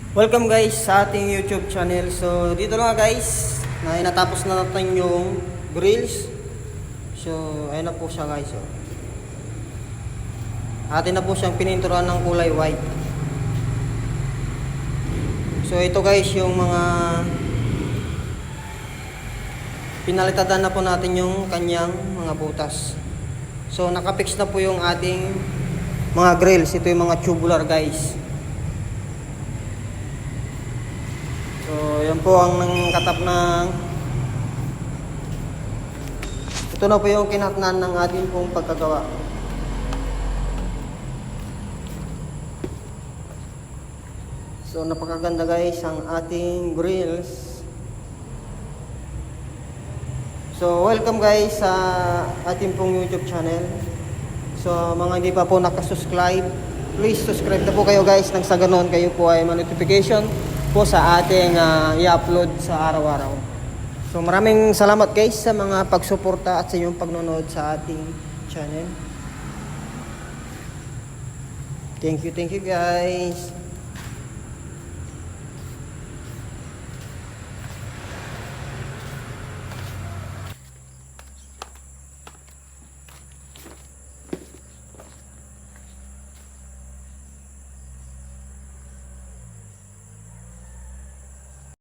Welcome guys sa ating YouTube channel. So dito na guys, natapos na natin yung grills. So ayun na po siya guys. Atin na po siyang pininturan ng kulay white. So ito guys yung mga pinalitadan na po natin yung kanyang mga butas. So nakapix na po yung ating mga grills. Ito yung mga tubular guys. So, yan po ang nangkatap ng ito na po yung kinatnan ng ating pong pagkagawa. So, napakaganda guys ang ating grills. So, welcome guys sa ating pong YouTube channel. So, mga hindi pa po nakasubscribe, please subscribe na po kayo guys nang sa ganon kayo po ay ma-notification po sa ating i-upload sa araw-araw. So maraming salamat guys sa mga pagsuporta at sa inyong pagnonood sa ating channel. Thank you guys.